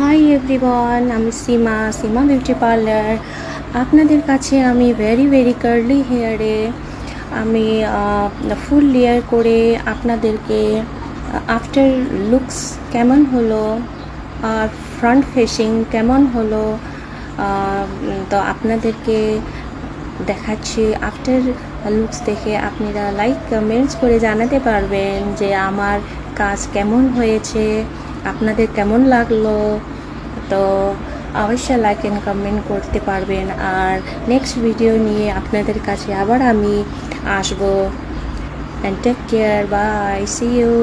Hi everyone, আমি সীমা beauty parlour. আপনাদের কাছে আমি ভেরি কার্লি হেয়ারে আমি ফুল লেয়ার করে আপনাদেরকে আফটার লুকস কেমন হলো আর ফ্রন্ট ফেসিং কেমন হলো তো আপনাদেরকে দেখাচ্ছি। আফটার লুকস দেখে আপনারা লাইক কমেন্টস করে জানাতে পারবেন যে আমার কাজ কেমন হয়েছে, আপনাদের কেমন লাগলো। তো অবশ্যই লাইক অ্যান্ড কমেন্ট করতে পারবেন। আর নেক্সট ভিডিও নিয়ে আপনাদের কাছে আবার আমি আসবো। And take care, bye, see you.